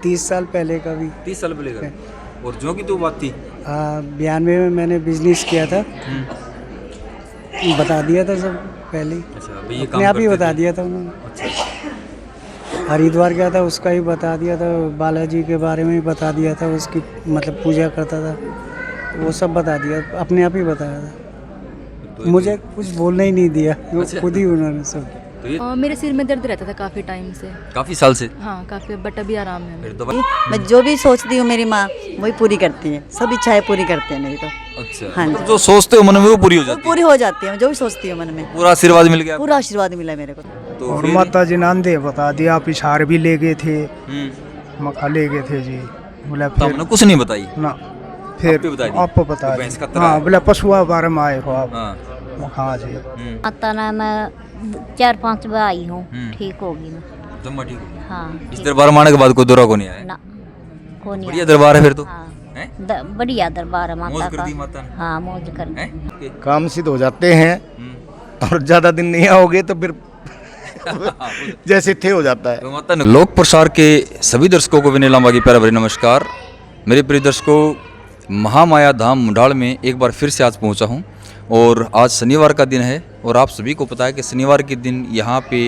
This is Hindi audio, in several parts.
30 साल पहले का भी। 30 साल पहले का। और जो की तो बात थी 92 में मैंने बिजनेस किया था, बता दिया था सब पहले ही। अच्छा, भाई ये अपने आप ही बता दिया था उन्होंने। अच्छा, हरिद्वार गया था, उसका ही बता दिया था, बालाजी के बारे में ही बता दिया था, उसकी मतलब पूजा करता था, वो सब बता दिया, अपने आप ही बताया था, तो मुझे कुछ बोलने ही नहीं दिया, वो अच्छा। खुद ही उन्होंने सब। तो ये मेरे सिर में दर्द रहता था काफ़ी टाइम से। काफी साल से। हाँ काफ़ी, बट अभी आराम है। फिर तो मैं जो भी सोचती हूँ मेरी माँ वही पूरी करती है, सब इच्छाएं पूरी करते हैं मेरी तो। अच्छा, हाँ मतलब जो सोचते हो मन में वो पूरी हो जाती है। पूरी हो जाती है, मैं जो भी सोचती हूँ मन में पूरा आशीर्वाद मिल गया। पूरा आशीर्वाद मिला है मेरे को। तो और फिर माता जी नांदे बता दिया, पिछाड़ भी ले गए थे, मक्का ले गए थे जी, बोला तो फिर हमने कुछ नहीं बताई। ना, फिर आपको बता दी? आपको बता तो भैंस का दी। तरह हाँ, है। बोला पशुआ बारे में आए हो आप। हाँ। हाँ जी। माता ना मैं 4-5 बार आई हूँ, ठीक होगी मैं। जम्मा ठीक हो गया। हाँ इस दरबार में आने के बाद कोई दौरा को नहीं आया। ना को नहीं बढ़िया दरबार है फिर तो। हाँ हैं? बढ़िया दरबार है मौज माता कर का। दी माता ने। हाँ मौज कर दी। हैं? काम सिद्ध हो जाते हैं और ज़्यादा दिन नहीं आओगे तो फिर जैसे थे हो जाता है। तो माता ने लोक प्रसार के सभी दर्शकों को विनय लांबा की प्यारा भरी नमस्कार। मेरे प्रिय दर्शकों, महामाया धाम मुंडाल में एक बार फिर से आज पहुंचा हूं और आज शनिवार का दिन है और आप सभी को पता है कि शनिवार के दिन यहाँ पे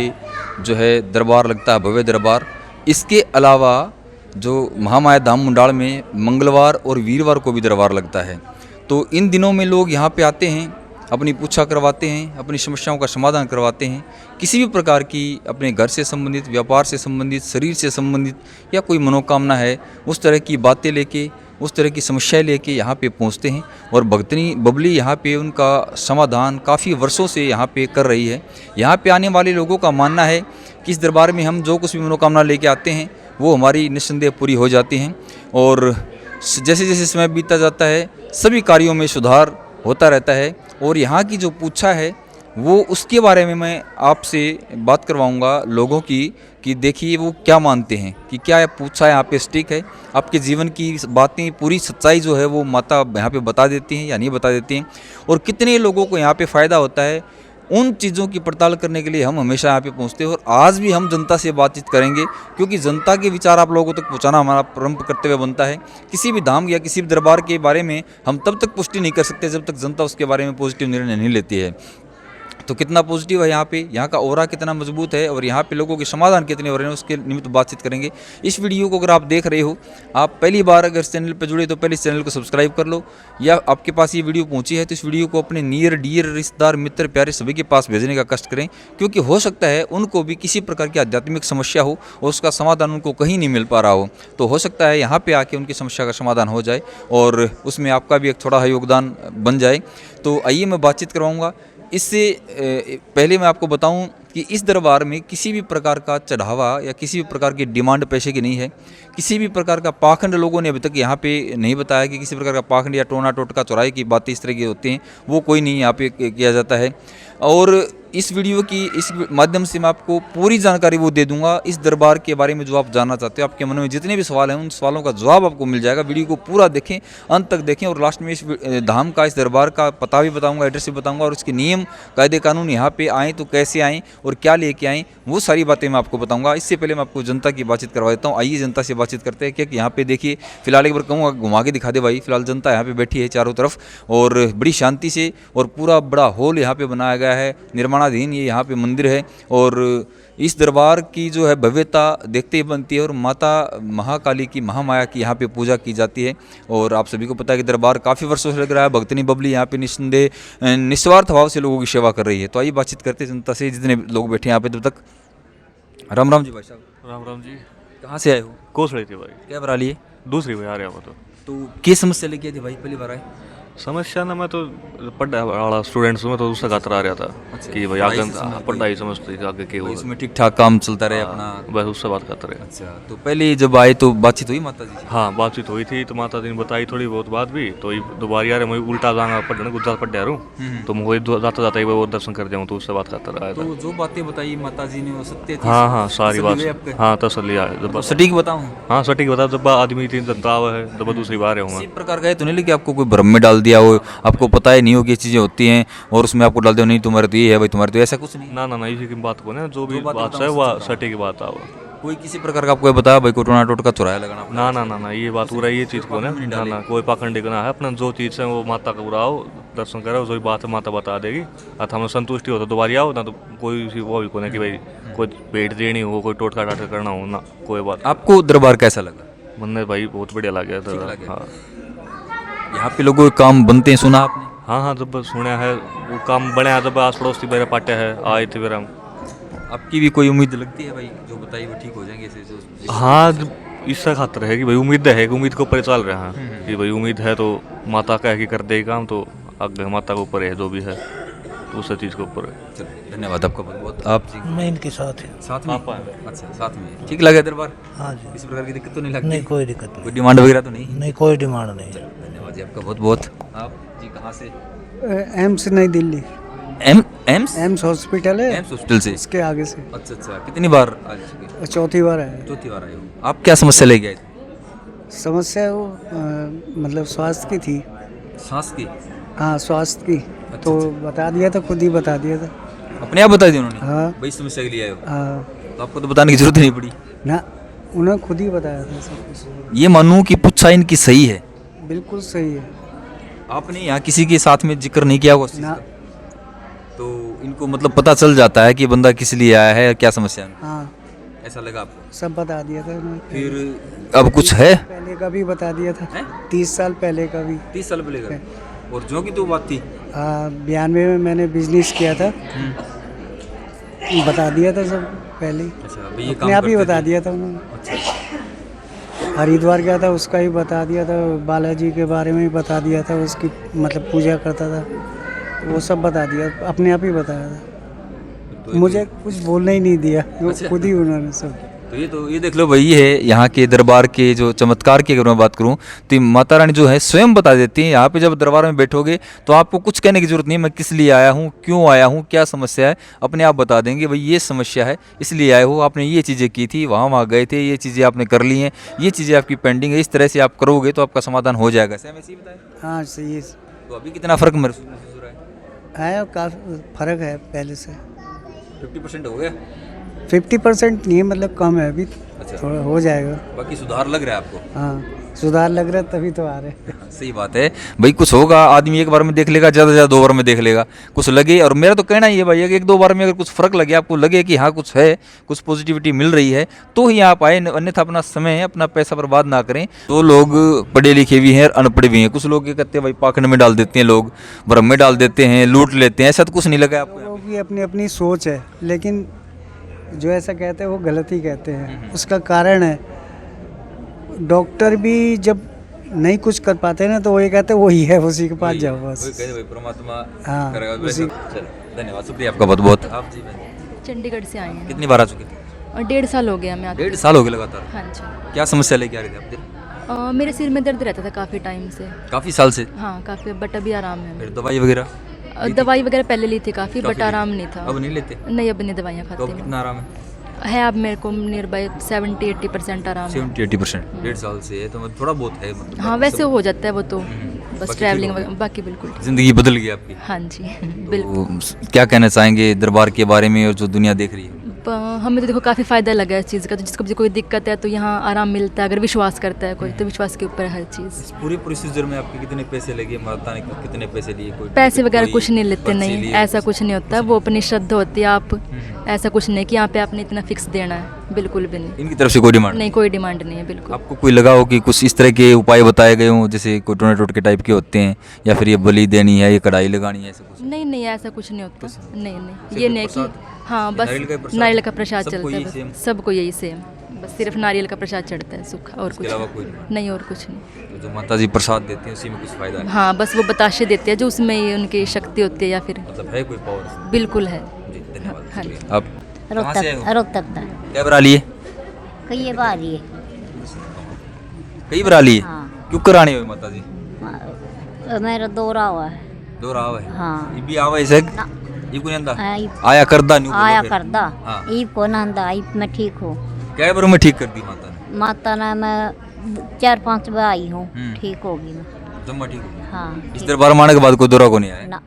जो है दरबार लगता है, भव्य दरबार। इसके अलावा जो महामाया धाम मुंडाल में मंगलवार और वीरवार को भी दरबार लगता है। तो इन दिनों में लोग यहाँ पे आते हैं, अपनी पूछा करवाते हैं, अपनी समस्याओं का समाधान करवाते हैं, किसी भी प्रकार की अपने घर से संबंधित, व्यापार से संबंधित, शरीर से संबंधित या कोई मनोकामना है, उस तरह की बातें लेके, उस तरह की समस्याएं लेके यहाँ पे पहुँचते हैं और भक्तनी बबली यहाँ पे उनका समाधान काफ़ी वर्षों से यहाँ पे कर रही है। यहाँ पे आने वाले लोगों का मानना है कि इस दरबार में हम जो कुछ भी मनोकामना लेके आते हैं वो हमारी निस्संदेह पूरी हो जाती हैं और जैसे जैसे समय बीतता जाता है सभी कार्यों में सुधार होता रहता है। और यहाँ की जो पूछा है वो उसके बारे में मैं आपसे बात करवाऊंगा लोगों की कि देखिए वो क्या मानते हैं कि क्या पूछा है यहाँ पे स्टिक है। आपके जीवन की बातें, पूरी सच्चाई जो है वो माता यहाँ पे बता देती हैं या नहीं बता देती हैं और कितने लोगों को यहाँ पे फ़ायदा होता है, उन चीज़ों की पड़ताल करने के लिए हम हमेशा यहाँ पे पहुँचते हैं। और आज भी हम जनता से बातचीत करेंगे क्योंकि जनता के विचार आप लोगों तक पहुँचाना हमारा परम कर्तव्य बनता है। किसी भी धाम या किसी भी दरबार के बारे में हम तब तक पुष्टि नहीं कर सकते जब तक जनता उसके बारे में पॉजिटिव निर्णय नहीं लेती है। तो कितना पॉजिटिव है यहाँ पे, यहाँ का ऑरा कितना मजबूत है और यहाँ पे लोगों के समाधान कितने हो रहे हैं उसके निमित्त बातचीत करेंगे। इस वीडियो को अगर आप देख रहे हो, आप पहली बार अगर इस चैनल पर जुड़े तो पहले इस चैनल को सब्सक्राइब कर लो, या आपके पास ये वीडियो पहुँची है तो इस वीडियो को अपने नियर डियर रिश्तेदार, मित्र, प्यारे सभी के पास भेजने का कष्ट करें क्योंकि हो सकता है उनको भी किसी प्रकार की आध्यात्मिक समस्या हो और उसका समाधान उनको कहीं नहीं मिल पा रहा हो। तो हो सकता है यहाँ पर आके उनकी समस्या का समाधान हो जाए और उसमें आपका भी एक थोड़ा योगदान बन जाए। तो आइए मैं बातचीत करवाऊँगा। इससे पहले मैं आपको बताऊं कि इस दरबार में किसी भी प्रकार का चढ़ावा या किसी भी प्रकार की डिमांड पैसे की नहीं है। किसी भी प्रकार का पाखंड लोगों ने अभी तक यहाँ पे नहीं बताया कि किसी प्रकार का पाखंड या टोना टोटका चौराहे की बातें इस तरह की होती हैं, वो कोई नहीं यहाँ पे किया जाता है। और इस वीडियो की इस माध्यम से मैं आपको पूरी जानकारी वो दे दूंगा इस दरबार के बारे में जो आप जानना चाहते हो। आपके मन में जितने भी सवाल हैं उन सवालों का जवाब आपको मिल जाएगा। वीडियो को पूरा देखें, अंत तक देखें और लास्ट में इस धाम का, इस दरबार का पता भी बताऊंगा, एड्रेस भी बताऊंगा और उसके नियम, कायदे कानून, यहाँ पे आएँ तो कैसे आएँ और क्या लेके आएँ, वो सारी बातें मैं आपको बताऊँगा। इससे पहले मैं आपको जनता की बातचीत करवा देता हूँ। आइए जनता से बातचीत करते हैं कि यहाँ पे देखिए, फिलहाल एक बार कहूँगा घुमा के दिखा दे भाई। फिलहाल जनता यहाँ पे बैठी है चारों तरफ और बड़ी शांति से, और पूरा बड़ा हॉल यहाँ पे बनाया गया है, निर्माणाधीन ये यहाँ पे मंदिर है। और इस दरबार की जो है भव्यता देखते ही बनती है और माता महाकाली की, महामाया की यहाँ पे पूजा की जाती है। और आप सभी को पता है कि दरबार काफ़ी वर्षों से लग रहा है। भक्तनी बबली यहाँ पे निस्संदेह निस्वार्थ भाव से लोगों की सेवा कर रही है। तो आइए बातचीत करते हैं जनता से, जितने लोग बैठे हैं यहाँ पे तब तक। राम राम जी भाई साहब। राम राम जी। कहाँ से आए हो? कोसड़ी थी भाई। क्या बरा लिए? दूसरी बार आ रहा हो तो क्या समस्या लेके आए थे भाई पहली बार आए? समस्या ना, मैं तो पढ़ा वाला स्टूडेंट्स में तो उससे खातर आ रहा था कि भाई आगे पढ़ाई समझते आगे के हो, इसमें ठीक ठाक काम चलता रहे अपना, बस उससे बात करते रहे। अच्छा, तो पहले जब आए तो बातचीत हुई माता जी से? हाँ बातचीत हुई थी, तो माता जी ने बताई थोड़ी बहुत बात भी। तो दोबारा यार मैं उल्टा जाना पढ़ने गुजरात पढ़ रहा हूँ, तो मैं जाता जाता ही वो दर्शन कर जाऊँ, तो उससे बात करता रहा। तो जो बातें बताई माता जी ने वो सत्य थी? हाँ हाँ सारी बात, हाँ तसल्ली है। सटीक बताऊँ? हाँ सटीक बता। जब आदमी तीन जनता है जब दूसरी बार है इसी प्रकार का है तो नहीं लेकिन आपको कोई भ्रम में डाल दिया हो, आपको पता ही नहीं हो कि ये चीज़ें होती हैं और उसमें आपको डाल दो नहीं तुम्हारे तो ये है भाई, तुम्हारे तो ऐसा कुछ नहीं? ना ना ना, इसी की बात को ना, जो भी बात है वो सटीक बात है। कोई किसी प्रकार का आपको बताया भाई को टोना टोटका चुराया लगाना आपने? ना ना ना ना ये बात पूरा ये चीज़ को ना ना ना कोई पाखंडी का ना है अपना जो चीज़ है वो माता का पूरा आओ दर्शन करो जो बात है माता बता देगी और हमें संतुष्टि हो तो दोबारा आओ ना तो कोई वो भी को ना कि भाई कोई भेंट देनी हो कोई टोटका टाटका करना हो ना कोई बात आपको दरबार कैसा लगा? मन भाई बहुत बढ़िया लगा था लगा? हाँ यहाँ पे लोगों के काम बनते हैं सुना आपने? हाँ हाँ जब सुना है वो काम बने जब आस पड़ोस की मेरे पाटे है आए थे फिर हम आपकी भी कोई उम्मीद लगती है भाई जो बताइए वो ठीक हो जाएंगे ऐसे जो हाँ इससे खातर है कि भाई उम्मीद है कि उम्मीद के ऊपर चल रहा है कि भाई उम्मीद है तो माता कह के कर देगी काम तो आगे माता के ऊपर है जो भी है तो उस चीज़ के ऊपर है। चलो धन्यवाद आपका बहुत बहुत। आप जी मैं इनके साथ है। साथ में? अच्छा साथ में ठीक लगा दरबार? हाँ जी। किसी प्रकार की दिक्कत तो नहीं लगती? नहीं कोई दिक्कत कोई डिमांड वगैरह तो नहीं? नहीं कोई डिमांड नहीं। धन्यवाद जी आपका बहुत बहुत। आप जी कहाँ से? एम्स नई दिल्ली, एम्स एम्स हॉस्पिटल है एम्स हॉस्पिटल से? इसके आगे से। अच्छा अच्छा कितनी बार आ चुके? चौथी बार है। चौथी बार आए हो। आप क्या समस्या ले गए? समस्या वो मतलब स्वास्थ्य की थी। सांस की? हाँ स्वास्थ्य की, तो बता दिया था, खुद ही बता दिया था। अपने आप बता दिया उन्होंने? हाँ भाई समस्या के लिए आए हो हाँ तो आपको तो बताने की जरूरत नहीं पड़ी ना, उन्होंने खुद ही बताया था सब कुछ। ये मानूं कि पुच्छा इनकी सही है? बिल्कुल सही है आपने यहाँ किसी के साथ में जिक्र नहीं किया उस चीज़ ना। का? तो इनको मतलब पता चल जाता है कि बंदा किस लिए आया है क्या समस्या है, हाँ ऐसा लगा आपको? सब बता दिया था उन्होंने। फिर अब कुछ है? पहले का भी बता दिया था, हैं? 30 साल पहले का भी। 30 साल पहले का? और जो की तो बात थी 92 में मैंने बिजनेस किया था, बता दिया था सब पहले ही। अच्छा भाई ये अपने आप ही बता दिया था उन्होंने। हरिद्वार गया था उसका ही बता दिया था, बालाजी के बारे में ही बता दिया था, उसकी मतलब पूजा करता था, वो सब बता दिया, अपने आप ही बताया था। मुझे कुछ बोलने ही नहीं दिया, वो खुद ही उन्होंने सब। तो ये देख लो भाई, ये है यहाँ के दरबार के जो चमत्कार की अगर मैं बात करूँ तो ये माता रानी जो है स्वयं बता देती हैं। यहाँ पे जब दरबार में बैठोगे तो आपको कुछ कहने की जरूरत नहीं है, मैं किस लिए आया हूँ, क्यों आया हूँ, क्या समस्या है, अपने आप बता देंगे भाई ये समस्या है इसलिए आए हो, आपने ये चीज़ें की थी, वहाँ गए थे, ये चीज़ें आपने कर ली हैं, ये चीज़ें आपकी पेंडिंग है, इस तरह से आप करोगे तो आपका समाधान हो जाएगा। सही ऐसे ही बताया? हाँ सही है। तो अभी कितना फ़र्क महसूस हो रहा है? काफ़ी फर्क है पहले से। 50% हो गया? 50% नहीं है, मतलब कम है अभी, थोड़ा हो जाएगा। बाकी सुधार लग रहा है आपको? हाँ सुधार लग रहा है तभी तो आ रहे हैं। सही बात है भाई, कुछ होगा आदमी एक बार में देख लेगा, ज़्यादा से ज़्यादा 2 बार में देख लेगा, कुछ लगे। और मेरा तो कहना ही है भाई, एक 2 बार में अगर कुछ फ़र्क लगे, आपको लगे कि हाँ कुछ है, कुछ पॉजिटिविटी मिल रही है, तो ही आप आए, अन्यथा अपना समय अपना पैसा बर्बाद ना करें। तो लोग पढ़े लिखे भी हैं, अनपढ़ भी हैं, कुछ लोग क्या करते हैं भाई पाखंड में डाल देते हैं, लोग भ्रम में डाल देते हैं, लूट लेते हैं। ऐसा तो कुछ नहीं लगा आपको? लोगों की अपनी अपनी सोच है, लेकिन जो ऐसा कहते हैं वो गलत ही कहते हैं। उसका कारण है, डॉक्टर भी जब नहीं कुछ कर पाते ना तो वो ये कहते हैं वही है, उसी के पास जाओ बस। परमात्मा हाँ, करेगा। उसी- चलो धन्यवाद, शुक्रिया आपका बहुत बहुत। आप जी चंडीगढ़ से आए हैं कितनी बार आ चुके थे? और 1.5 साल हो गया मैं आते। 1.5 साल हो गए लगातार? हाँ जी। क्या समस्या लेके आ रहे थे आप? मेरे सिर में दर्द रहता था काफ़ी टाइम से। काफ़ी साल से? हाँ काफ़ी, बट अभी आराम है। फिर दवाई वगैरह? दवाई वगैरह पहले ली थी काफ़ी, बट काफ़ी आराम ली? नहीं था। अब नहीं लेते? नहीं अब नहीं दवाइयाँ तो खाती अब मैं। कितना आराम है? है अब मेरे को नियर बाई 70-80% आराम है। 70-80%? 1.5 साल से है तो मतलब थोड़ा बहुत है मतलब? हाँ वैसे हो जाता है वो तो, बाकी बस ठीक ट्रैवलिंग हो गया? बाकी बिल्कुल ठीक। ज़िंदगी बदल गई आपकी? हाँ जी बिल्कुल। तो क्या कहना चाहेंगे दरबार के बारे में और जो दुनिया देख रही है? हमें तो देखो काफ़ी फ़ायदा लगा है इस चीज़ का, तो जिसको भी कोई दिक्कत है तो यहाँ आराम मिलता है, अगर विश्वास करता है कोई तो विश्वास के ऊपर है हर चीज़। इस पूरे प्रोसीजर में आपके कितने पैसे लगे, माता ने कितने पैसे लिए? कोई पैसे वगैरह कोई कुछ नहीं लेते, पर्ची नहीं लिए? ऐसा कुछ नहीं होता, वो अपनी श्रद्धा होती है। आप ऐसा कुछ नहीं कि यहाँ पे आपने इतना फिक्स देना है, बिल्कुल भी नहीं। इनकी तरफ से कोई डिमांड नहीं, कोई डिमांड नहीं है बिल्कुल। आपको कोई लगा हो कि कुछ इस तरह के उपाय बताए गए हों, जैसे कोई टोना टोटके टाइप के होते हैं, या फिर ये बलि देनी है, ये कढ़ाई लगानी है, ऐसा कुछ? नहीं नहीं ऐसा कुछ नहीं होता। नहीं नहीं सिर्फ ये नहीं कि प्रसाद? हाँ बस नारियल का प्रसाद? नारियल का प्रसाद सबको चलता है, यही सेम? बस सबको यही सेम, बस सिर्फ नारियल का प्रसाद चढ़ता है सूखा, और इसके कुछ अलावा कोई नहीं, और कुछ नहीं। तो जो माता जी प्रसाद देती हैं उसी में कुछ फायदा है? हाँ बस वो बताशे देते हैं जो उसमें उनकी शक्ति होती है, या फिर मतलब है कोई पावर? बिल्कुल है। जी धन्यवाद, हाँ। शुक्रिया। आप कहाँ से आए हो? रोहतक दा क्या बरा लिए? कई बार ये कई बरा लिए? हाँ। क्यों कराने हो माता जी? मेरा दौरा हुआ है। दो रहा है? हाँ। ये भी आवा इसे? ना। ये कोई अंदा? आई- आया करदा नहीं? आया करदा हाँ। ईब को नंदा ईब मैं ठीक हूँ। क्या बारों में ठीक कर दी माता ने? माता ने मैं 4-5 बार आई हूँ, ठीक होगी मैं। जम्मा ठीक हो गया? हाँ इस ठीक। दरबार में आने के बाद कोई दौरा को नहीं आया? ना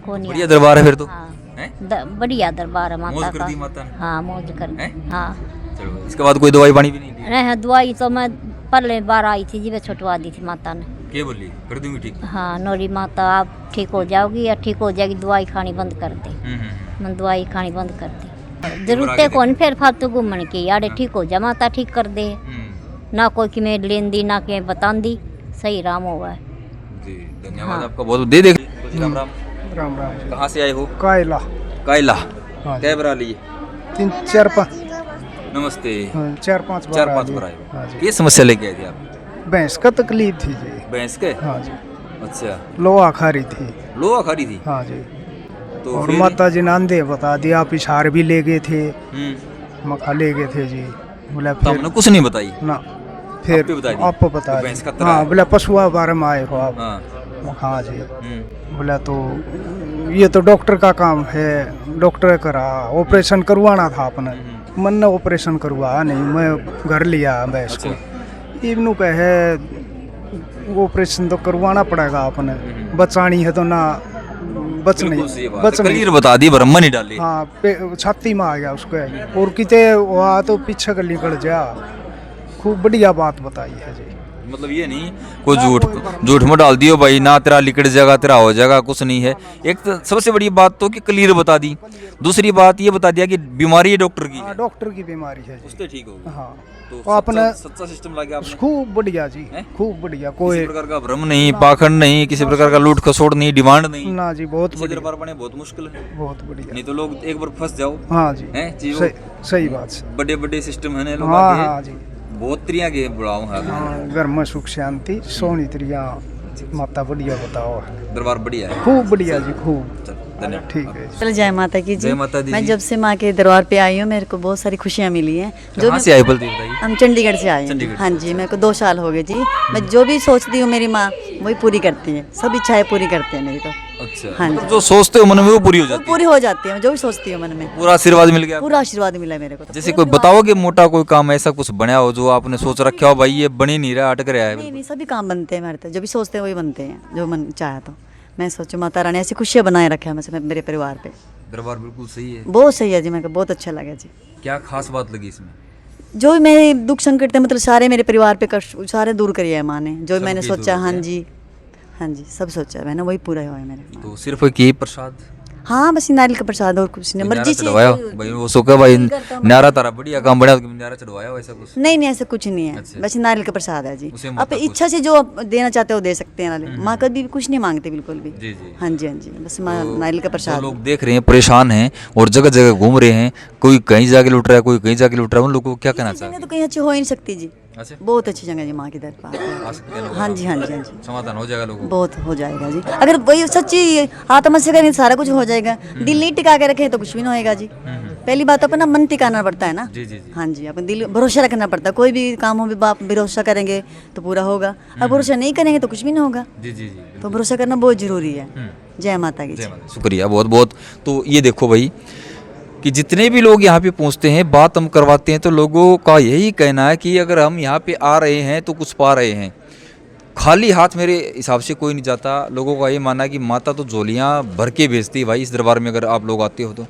को नहीं बढ़िया आया। दरबार है फिर तो? हाँ हैं? बढ़िया दरबार है मौज माता कर का। दी माता ने? हाँ मौज कर दी। हैं? हाँ चलो इसके बाद कोई दवाई पानी भी नहीं दी? नहीं दवाई तो मैं पहले बार आई थी जी, मैं छुटवा दी थी माता ने। क्या बोली कर दूंगी ठीक? हाँ नोरी माता आप ठीक हो जाओगी या ठीक हो जाएगी, दवाई खानी बंद कर दे। मैं दवाई खानी बंद कर दी, जरूरत है कौन फिर फालतू घूमने की, यारे ठीक हो जा माता ठीक कर दे। ना कोई की मेड लेन दी ना कि बता दी, सही राम हुआ है जी। धन्यवाद आपका बहुत। दे देख राम राम। राम राम। कहाँ से आए हो? कायला। कायला। हाँ। क्या बरा लिए? 3 4 5 नमस्ते। 4 5 4 5 बार आए हाँ हो। जी। ये समस्या लेके आए थे आप? भैंस का तकलीफ थी जी। भैंस के? हाँ जी। अच्छा लोहा खा रही थी। लोहा खा रही थी? हाँ जी। तो और फिर? माता जी ने अंधे बता दिया, आप इशार भी ले गए थे, हम्म। मखा ले गए थे जी। बोला तो फिर हमने कुछ नहीं बताई? ना, फिर आपको बता दी? आपको बता तो दी। भैंस का तरा हाँ है? बोला पशुआ बारे में आए हो आप। हाँ। हाँ जी। बोला तो ये तो डॉक्टर का काम है, डॉक्टर करा, ऑपरेशन करवाना था अपने। मन ने ऑपरेशन करवाया नहीं, मैं घर लिया भैंस को। इवनू कहे ऑपरेशन तो करवाना पड़ेगा अपने, बचानी है तो ना बच नहीं बच नहीं। कलीर बता दी, ब्रह्म नहीं डाली। हाँ छाती में आ गया उसको, और किते वहाँ तो पीछे कर निकल जा। खूब बढ़िया बात बताई है जी। मतलब ये नहीं कोई झूठ में डाल दियो भाई ना, तेरा लिकड़ जाएगा, तेरा हो जाएगा, कुछ नहीं है। एक तो सबसे बड़ी बात तो कि क्लियर बता दी। दूसरी बात ये बता दिया कि बीमारी है डॉक्टर की, डॉक्टर की बीमारी है जी। उससे ठीक होगी। हाँ तो अपने सच्चा सिस्टम लगा आपने? खूब बढ़िया जी, खूब बढ़िया। कोई किसी प्रकार का भ्रम नहीं, पाखंड नहीं, किसी प्रकार का लूट खसोट नहीं, डिमांड नहीं ना जी। बहुत इसी बढ़िया, दरबार बने बहुत मुश्किल है, बहुत बढ़िया। नहीं तो लोग एक बार फंस जाओ। हाँ जी हैं चीजों सही बात से। बड़े बड़े सिस्टम है ना लोग हाँ आगे हाँ जी। बहुत त्रिया के बुलाओ है। हाँ, घर में सुख शांति सोनी त्रिया माता बढ़िया बताओ। दरबार बढ़िया है, खूब बढ़िया जी, खूब। चलो, धन्यवाद। ठीक है। चल जय माता की जी। जय माता दी मैं जी। जब से माँ के दरबार पे आई हूँ, मेरे को बहुत सारी खुशियाँ मिली हैं। जो कहाँ से आए बोलते बताइए? हम चंडीगढ़ से आए हैं। चंडीगढ़ से। हाँ जी, मेरे को 2 साल हो गए जी। मैं जो भी सोचती हूँ मेरी माँ वही पूरी करती है, सब इच्छाएं पूरी करते हैं मेरी तो। अच्छा हाँ मतलब जी। जो सोचते हो मन में वो पूरी हो वो जाती है, पूरी हो जाती है, मैं जो भी सोचती हूँ मन में पूरा आशीर्वाद मिल गया। पूरा आशीर्वाद मिला मेरे को तो। जैसे कोई बताओगे मोटा कोई काम ऐसा कुछ बनया हो जो आपने सोच रखा हो भाई ये बनी नहीं रहा, अटक रहा नहीं है? नहीं, सभी काम बनते हैं हमारे तो, जो भी सोचते हैं वही बनते हैं, जो मन चाहे तो। मैं सोचूं माता रानी ऐसी खुशियाँ बनाए रखे हैं मेरे परिवार पे। दरबार बिल्कुल सही है। बहुत सही है जी, मेरे को बहुत अच्छा लगा जी। क्या खास बात लगी इसमें? जो भी मेरे दुख संकट थे मतलब सारे मेरे परिवार पे कष्ट सारे दूर करिए है माँ ने, जो मैंने सबके सोचा। दूर हाँ किया। जी, हाँ जी, सब सोचा मैंने वही पूरा हुआ है मेरे। तो सिर्फ एक ये प्रसाद हाँ बस नारियल का प्रसाद और कुछ नहीं, मर्जी चढ़वाया भाई वो सोका भाई न्यारा तारा बढ़िया काम बढ़िया न्यारा चढ़वाया हो ऐसा कुछ? नहीं नहीं, ऐसा कुछ नहीं है। अच्छा। बस नारियल का प्रसाद है जी। उसे आप माता इच्छा से जो आप देना चाहते हो दे सकते हैं नारियल। माँ कभी भी कुछ नहीं मांगते बिल्कुल भी। जी जी। हाँ जी हाँ जी, बस माँ नारियल का जो प्रसाद। लोग देख रहे हैं परेशान हैं और जगह जगह घूम रहे हैं, कोई कहीं जाके लुट रहा है, कोई कहीं जाके लुट रहा है, उन लोगों को क्या कहना जगह चाहेंगे? तो कहीं अच्छी हो ही नहीं सकती जी। अच्छा बहुत अच्छी जगह है जी माँ की आ दरबार। सकते हैं लोग हाँ जी हाँ जी हाँ जी, समाधान हो जाएगा लोगों को। बहुत हो जाएगा जी। अगर वही सच्ची आत्मा से करें सारा कुछ हो जाएगा। दिल नहीं टिका के रखें तो कुछ भी नहीं होएगा जी। पहली बात अपना मन टिकाना पड़ता है ना। जी जी जी। हाँ जी, अपन दिल भरोसा रखना पड़ता है। कोई भी काम हो भी बाप भरोसा करेंगे तो पूरा होगा, और भरोसा नहीं करेंगे तो कुछ भी नहीं होगा। जी जी जी। तो भरोसा करना बहुत जरूरी है। जय माता की। जय माता। शुक्रिया बहुत बहुत। तो ये देखो भाई कि जितने भी लोग यहाँ पे पहुँचते हैं, बात हम करवाते हैं, तो लोगों का यही कहना है कि अगर हम यहाँ पे आ रहे हैं तो कुछ पा रहे हैं। खाली हाथ मेरे हिसाब से कोई नहीं जाता। लोगों का ये मानना है कि माता तो झोलियाँ भर के भेजती है भाई इस दरबार में, अगर आप लोग आते हो तो।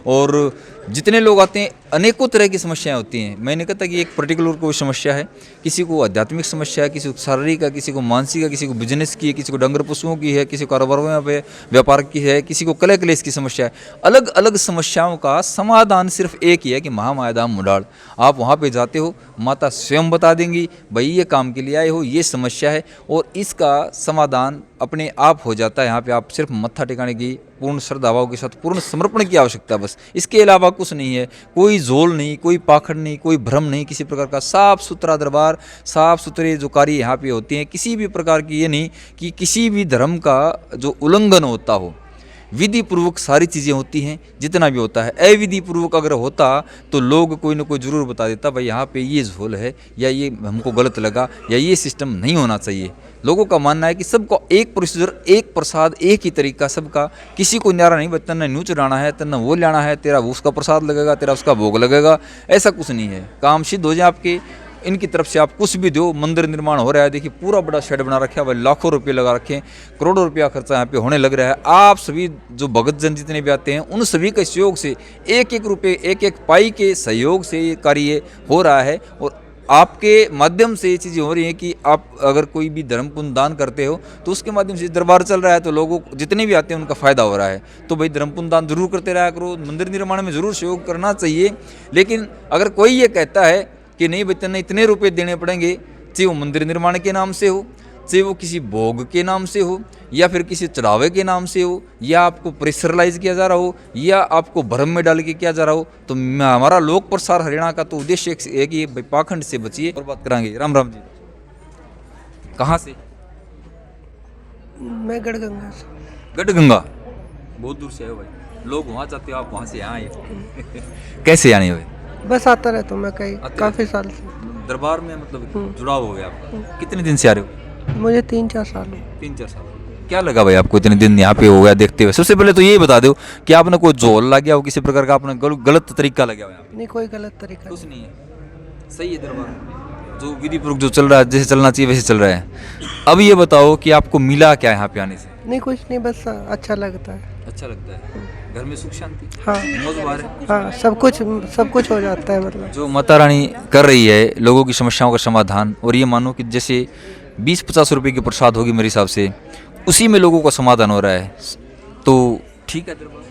और जितने लोग आते हैं अनेकों तरह की समस्याएं होती हैं। मैं नहीं कहता कि एक पर्टिकुलर कोई समस्या है, किसी को आध्यात्मिक समस्या है, किसी को शारीरिक है, किसी को मानसिक है, किसी को बिजनेस की है, किसी को डंगर पशुओं की है, किसी को कारोबार में व्यापार की है, किसी को कला क्लेश की समस्या है। अलग अलग समस्याओं का समाधान सिर्फ एक ही है कि महामाया धाम मुंडाल। आप वहाँ पे जाते हो, माता स्वयं बता देंगी भाई ये काम के लिए आए हो, ये समस्या है, और इसका समाधान अपने आप हो जाता है। यहाँ पे आप सिर्फ मत्था टिकाने की पूर्ण श्रद्धाभाव के साथ पूर्ण समर्पण की आवश्यकता, बस इसके अलावा कुछ नहीं है। कोई झोल नहीं, कोई पाखंड नहीं, कोई भ्रम नहीं, किसी प्रकार का साफ सुथरा दरबार, साफ सुथरे जो कार्य यहाँ पे होते हैं, किसी भी प्रकार की ये नहीं कि किसी भी धर्म का जो उल्लंघन होता हो। विधि पूर्वक सारी चीज़ें होती हैं, जितना भी होता है। अविधि पूर्वक अगर होता तो लोग कोई ना कोई ज़रूर बता देता भाई यहाँ पे ये झोल है, या ये हमको गलत लगा, या ये सिस्टम नहीं होना चाहिए। लोगों का मानना है कि सबको एक प्रोसीजर, एक प्रसाद, एक ही तरीका सबका। किसी को न्यारा नहीं बचता, न न्यू चढ़ाना है, तो न वो लाना है, तेरा उसका प्रसाद लगेगा, तेरा उसका भोग लगेगा, ऐसा कुछ नहीं है। काम सिद्ध हो जाए आपके, इनकी तरफ से आप कुछ भी दो, मंदिर निर्माण हो रहा है, देखिए पूरा बड़ा शेड बना रखा है भाई, लाखों रुपए लगा रखे हैं, करोड़ों रुपया खर्चा यहाँ पे होने लग रहा है। आप सभी जो भगत जन जितने भी आते हैं उन सभी के सहयोग से एक एक रुपये एक एक पाई के सहयोग से ये कार्य हो रहा है, और आपके माध्यम से ये चीज़ें हो रही हैं कि आप अगर कोई भी धर्म पुण्य दान करते हो तो उसके माध्यम से दरबार चल रहा है, तो लोगों जितने भी आते हैं उनका फ़ायदा हो रहा है। तो भाई धर्म पुण्य दान जरूर करते रहा करो, मंदिर निर्माण में ज़रूर सहयोग करना चाहिए। लेकिन अगर कोई ये कहता है कि नहीं भाई इतने रुपये देने पड़ेंगे, चाहे वो मंदिर निर्माण के नाम से हो, चाहे वो किसी भोग के नाम से हो, या फिर किसी चढ़ावे के नाम से हो, या आपको प्रेशरलाइज किया जा रहा हो, या आपको भ्रम में डाल के किया जा रहा हो, तो हमारा लोक प्रसार हरियाणा का तो उद्देश्य एक है कि भाई पाखंड से बचिए। और बात करांगे। राम राम जी, कहाँ से? मैं गढ़गंगा से। गढ़गंगा, बहुत दूर से आए हो भाई, लोग वहाँ जाते हो, आप वहाँ से यहाँ आए कैसे आने हुए? बस आता रहता हूँ मैं काफ़ी साल से। दरबार में मतलब जुड़ाव हो गया आपका? कितने दिन से आ रहे हो? मुझे 3-4 साल हुए। 3-4 साल। क्या लगा भाई आपको इतने दिन यहाँ पे हो गया देखते हुए? सबसे पहले तो यही बता दो कि आपने कोई झोल लग गया हो, किसी प्रकार का आपने गलत तरीका लग गया हो यहाँ पे? नहीं, कोई गलत तरीका कुछ नहीं है, सही है दरबार जो विधि पूर्वक जो चल रहा है, जैसे चलना चाहिए वैसे चल रहा है। अब ये बताओ कि आपको मिला क्या यहाँ पे आने से? नहीं, कुछ नहीं, बस अच्छा लगता है। अच्छा लगता है, घर में सुख शांति? हाँ मौज बहार है? हाँ, सब कुछ हो जाता है। मतलब जो माता रानी कर रही है लोगों की समस्याओं का समाधान, और ये मानो कि जैसे 20-50 रुपए की प्रसाद होगी मेरे हिसाब से, उसी में लोगों का समाधान हो रहा है, तो ठीक है दरबार।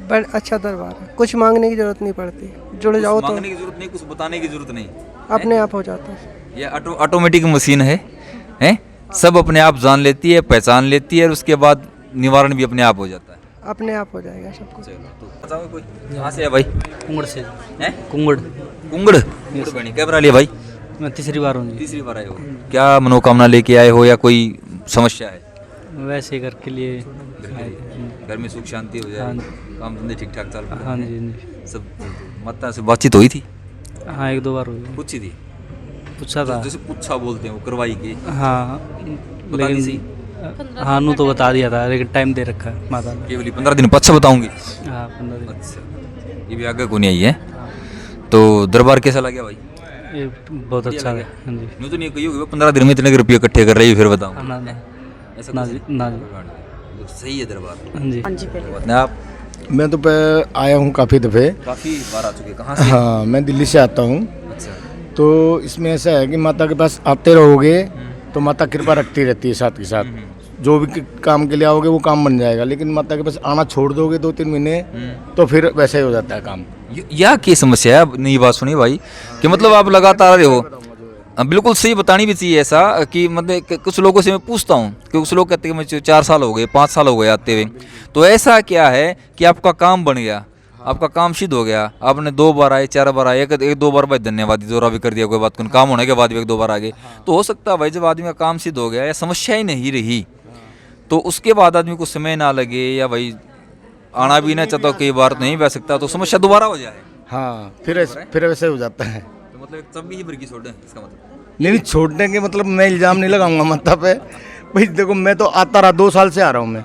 बड़ा अच्छा दरबार है, कुछ मांगने की जरूरत नहीं पड़ती, जुड़ जाओ तो मांगने की जरूरत नहीं, कुछ बताने की जरूरत नहीं, अपने आप हो जाता है। ये ऑटोमेटिक मशीन है, सब अपने आप जान लेती है, पहचान लेती है, और उसके बाद निवारण भी अपने आप हो जाता है। अपने आप हो जाएगा सब कुछ। तो बताओ कोई कहाँ से है भाई? कुंगड़ से। हैं? कुंगड़। कुंगड़ बनी कैमरा लिया भाई? मैं तीसरी बार हूँ जी। तीसरी बार आए हो, क्या मनोकामना लेके आए हो या कोई समस्या है? वैसे घर के लिए। घर में सुख शांति हो जाए, काम धंधे ठीक ठाक चल रहे? हाँ जी। सब माता से बातचीत हुई थी? हाँ, 1-2 बार हुई। पूछी थी? पूछा था। जैसे पूछा बोलते हैं वो करवाई के? हाँ, लेकिन हाँ नू तो बता दिया था, लेकिन टाइम दे रखा है माता ने। केवल 15 दिन पच्चा बताऊंगी? हाँ, 15 दिन। अच्छा, ये भी आगे को नहीं आई है। तो दरबार कैसा लगा भाई? ये बहुत अच्छा है। हाँ जी। मैं तो नहीं कही होगी 15 दिन में इतने रुपये इकट्ठे कर रही है, फिर बताऊँ? ना ना ऐसा ना कुछ जी, नहीं? ना जी। तो सही है दरबार। हाँ जी। बताएं आप। मैं तो आया हूँ काफ़ी दफ़े। काफ़ी बार आ चुके, कहाँ से? हाँ, मैं दिल्ली से आता हूँ। अच्छा। तो इसमें ऐसा है कि माता के पास आते रहोगे तो माता कृपा रखती रहती है, साथ के साथ जो भी काम के लिए आओगे वो काम बन जाएगा। लेकिन माता के पास आना छोड़ दोगे 2-3 महीने तो फिर वैसे ही हो जाता है काम। यह क्या समस्या है? अब नई बात सुनी भाई कि मतलब आप लगातार आ रहे हो। बिल्कुल सही बतानी भी चाहिए ऐसा कि मतलब कुछ लोगों से मैं पूछता हूँ कि कुछ लोग कहते हैं मुझे 4 साल हो गए, 5 साल हो गए आते हुए, तो ऐसा क्या है कि आपका काम बन गया, आपका काम सिद्ध हो गया, आपने 2 बार आए, 4 बार आए, 1-2 बार भाई धन्यवाद दौरा भी कर दिया, कोई बात को काम होने के बाद भी 1-2 बार आ गए, तो हो सकता है भाई जब आदमी का काम सिद्ध हो गया या समस्या ही नहीं रही तो उसके बाद आदमी को समय ना लगे या भाई आना भी ना चाहता कई बार नहीं बह सकता तो समस्या दोबारा हो जाए। हाँ, फिर वैसे हो जाता है। तो मतलब तब भी ही भरगी छोड़ दें, इसका मतलब नहीं, छोड़ने के मतलब मैं इल्ज़ाम नहीं लगाऊंगा माता पे। भाई देखो, मैं तो आता रहा, 2 साल से आ रहा हूँ मैं,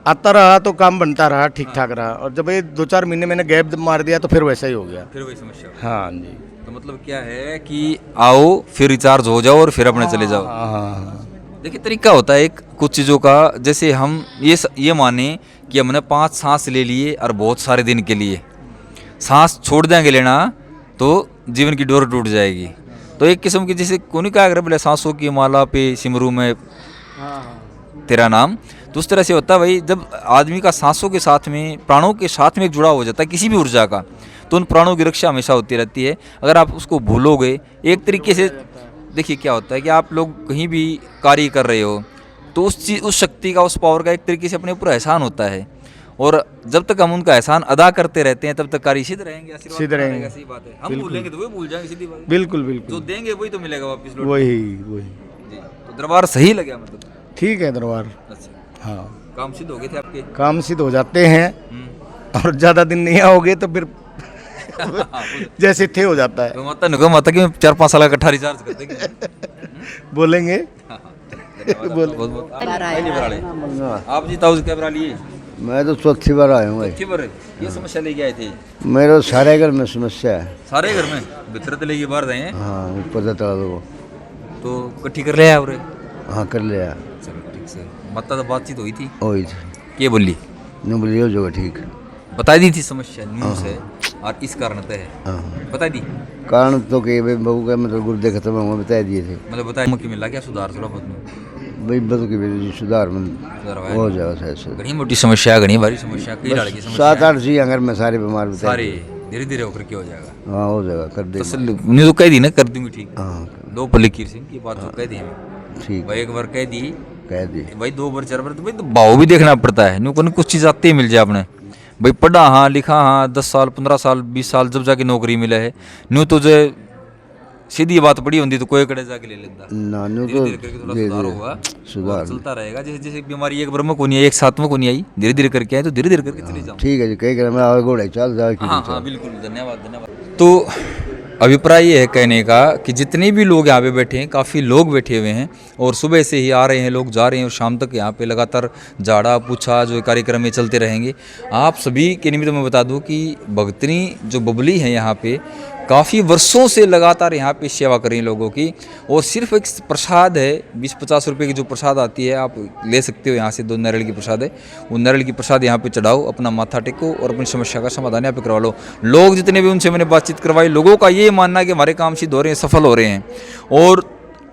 आता रहा तो काम बनता रहा, ठीक ठाक रहा, और जब ये 2-4 महीने मैंने गैप मार दिया तो फिर वैसा ही हो गया, फिर वही समस्या। हाँ जी। तो मतलब क्या है कि आओ फिर रिचार्ज हो जाओ और फिर अपने चले जाओ। हाँ, देखिए तरीका होता है एक कुछ चीज़ों का, जैसे हम ये माने कि हमने 5 सांस ले लिए और बहुत सारे दिन के लिए सांस छोड़ देंगे लेना तो जीवन की डोर टूट जाएगी। तो एक किस्म की जैसे कोनी क्या अगर बोले सांसों की माला पे सिमरू में तेरा नाम, तो उस तरह से होता है भाई जब आदमी का सांसों के साथ में प्राणों के साथ में एक जुड़ा हो जाता है किसी भी ऊर्जा का, तो उन प्राणों की रक्षा हमेशा होती रहती है। अगर आप उसको भूलोगे एक तरीके से, देखिए क्या होता है कि आप लोग कहीं भी कार्य कर रहे हो तो उस शक्ति का, उस पावर का एक तरीके से अपने ऊपर एहसान होता है, और जब तक हम उनका एहसान अदा करते रहते हैं तब तक कार्य सिद्ध रहेंगे, सिद्ध रहेंगे। सही बात है। हम भूलेंगे तो वो भूल जाएंगे, सीधी बात है। बिल्कुल जो बिल्कुल, देंगे वही तो मिलेगा वापस लौट। वही जी, तो दरबार सही लगा मतलब? ठीक है दरबार। अच्छा, हाँ, काम सिद्ध हो गए थे आपके? काम सिद्ध हो जाते हैं और ज़्यादा दिन नहीं आओगे तो फिर जैसे थे हो जाता है। तो माता कि 4-5 साल का इकट्ठा रिचार्ज कर देंगे। बोलेंगे। बहुत बहुत आप जी ताऊ कैमरा लिए मैं तो चौथी बार आया हूँ भाई। चौथी बार ये समस्या लेके आए थे? मेरे सारे घर में समस्या है। सारे घर में भीतर तो लेके बाहर गए हैं हाँ पता चला वो तो इकट्ठी कर लिया और? हाँ कर लिया। चलो ठीक से माता तो बातचीत हुई थी? वही थी। ये बोली? नहीं बोली हो जाएगा ठीक। बता दी थी समस्या न्यूज़ है और इस कारण है? हाँ बता दी? कारण तो कि भाई बहू का मतलब गुर्दे खत्म हुआ बता दिए थे। मतलब बताया कि मिला क्या सुधार थोड़ा बहुत में? भाई बस की वजह से सुधार में हो जाएगा शायद से। घनी मोटी समस्या, घनी भारी समस्या, कई लाड़ की समस्या 7-8 जी अगर मैं सारे बीमार बता सारे धीरे धीरे होकर के हो जाएगा। हाँ हो जाएगा कर दे। उन्हें तो कह दी ना कर दूंगी ठीक। हाँ दो पल की सिंह की बात तो कह दी हमें ठीक भाई, एक बार कह दी भाई 2 बार 4 बार तो भाई तो भाव भी देखना पड़ता है। न्यू को कुछ चीज़ आती ही मिल जाए अपने भाई, पढ़ा हाँ लिखा हाँ 10 साल 15 साल 20 साल जब जाके नौकरी मिला है न्यू तो जो सीधी बात पड़ी होती तो कोई कड़े जाके ले लेता। ना न्यू धीरे तो धीरे करके थोड़ा सुधार होगा, सुधार और चलता रहेगा। जैसे जैसे बीमारी एक बार में को नहीं आई, एक साथ में को नहीं आई, धीरे धीरे करके आए तो धीरे धीरे करके चले जाओ। ठीक है जी कहीं कर मैं आगे घोड़े चल जाए। हाँ हाँ बिल्कुल, धन्यवाद धन्यवाद। तो अभिप्राय ये है कहने का कि जितने भी लोग यहाँ पे बैठे हैं, काफ़ी लोग बैठे हुए हैं और सुबह से ही आ रहे हैं लोग, जा रहे हैं और शाम तक यहाँ पे लगातार झाड़ा पूछा जो कार्यक्रम में चलते रहेंगे। आप सभी के निमित्त मैं बता दूं कि भगतनी जो बबली है यहाँ पे काफ़ी वर्षों से लगातार यहाँ पे सेवा करें लोगों की, और सिर्फ एक प्रसाद है 20-50 रुपए की जो प्रसाद आती है आप ले सकते हो यहाँ से। 2 नारियल की प्रसाद है, वो नारियल की प्रसाद यहाँ पे चढ़ाओ, अपना माथा टेको और अपनी समस्या का समाधान यहाँ पे करवा लो। लोग जितने भी उनसे मैंने बातचीत करवाई, लोगों का ये मानना है कि हमारे काम सिद्ध हो रहे हैं, सफल हो रहे हैं। और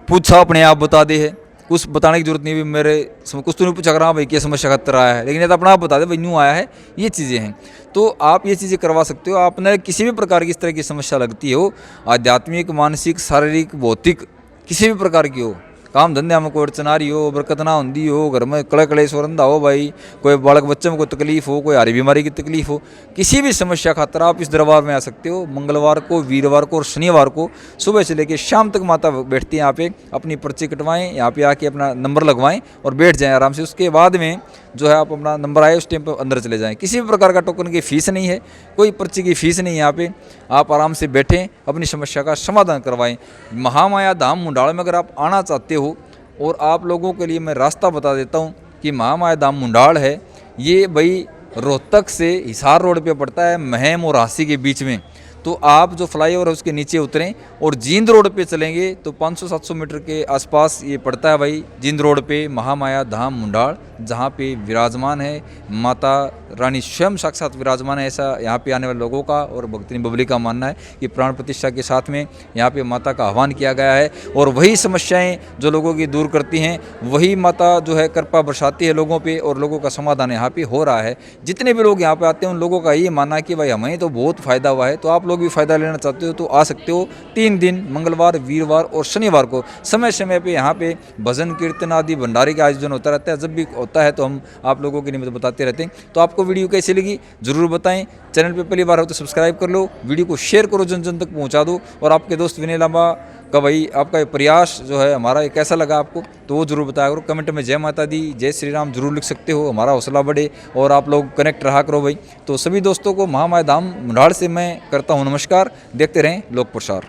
पूछा अपने आप बता दे है, कुछ बताने की जरूरत नहीं। भी मेरे कुछ तो नहीं पूछा कर हाँ भाई क्या समस्या खतरा आया है, लेकिन ये तो अपना आप बता दे भाई न्यू आया है, ये चीज़ें हैं। तो आप ये चीज़ें करवा सकते हो। आपने किसी भी प्रकार की इस तरह की समस्या लगती हो, आध्यात्मिक मानसिक शारीरिक भौतिक किसी भी प्रकार की हो, काम धंधे में कोई अड़चन आ रही हो, बरकत ना होती हो, घर में कड़े कड़े सोरंदा हो भाई, कोई बालक बच्चे में कोई तकलीफ हो, कोई हारी बीमारी की तकलीफ हो, किसी भी समस्या खातर आप इस दरबार में आ सकते हो। मंगलवार को, वीरवार को और शनिवार को सुबह से लेकर शाम तक माता बैठती हैं यहाँ पे। अपनी पर्ची कटवाएं, यहाँ पे आके अपना नंबर लगवाएं और बैठ जाएं आराम से। उसके बाद में जो है आप अपना नंबर आए उस टाइम पर अंदर चले जाएं। किसी भी प्रकार का टोकन की फीस नहीं है, कोई पर्ची की फीस नहीं है यहाँ पे। आप आराम से बैठें, अपनी समस्या का समाधान करवाएं। महामाया धाम मुंडाल में अगर आप आना चाहते हो, और आप लोगों के लिए मैं रास्ता बता देता हूँ कि महामाया धाम मुंडाल है ये भाई रोहतक से हिसार रोड पे पड़ता है, महम और हासी के बीच में। तो आप जो फ्लाईओवर है उसके नीचे उतरें और जींद रोड पे चलेंगे तो 500-700 मीटर के आसपास ये पड़ता है भाई। जींद रोड पे महामाया धाम मुंडाल, जहाँ पे विराजमान है माता रानी स्वयं साक्षात विराजमान है, ऐसा यहाँ पे आने वाले लोगों का और भगतनी बबली का मानना है कि प्राण प्रतिष्ठा के साथ में यहाँ पे माता का आह्वान किया गया है। और वही समस्याएं जो लोगों की दूर करती हैं, वही माता जो है कृपा बरसाती है लोगों पे और लोगों का समाधान यहाँ पे हो रहा है। जितने भी लोग यहाँ पे आते हैं उन लोगों का ये मानना है कि भाई हमें तो बहुत फ़ायदा हुआ है। तो आप लोग भी फ़ायदा लेना चाहते हो तो आ सकते हो। 3 दिन मंगलवार, वीरवार और शनिवार को समय समय पे यहाँ पे भजन कीर्तन आदि भंडारे का आयोजन होता रहता है। जब भी होता है तो हम आप लोगों के निमित्त बताते रहते हैं। तो आपको वीडियो कैसी लगी ज़रूर बताएं। चैनल पे पहली बार हो तो सब्सक्राइब कर लो, वीडियो को शेयर करो, जन जन तक पहुँचा दो। और आपके दोस्त विनय लांबा का भाई आपका ये प्रयास जो है हमारा ये कैसा लगा आपको तो वो जरूर बताया करो। कमेंट में जय माता दी, जय श्री राम जरूर लिख सकते हो, हमारा हौसला बढ़े और आप लोग कनेक्ट रहा करो भाई। तो सभी दोस्तों को महामाया धाम मुंडाल से मैं करता हूँ नमस्कार। देखते रहें लोक प्रसार।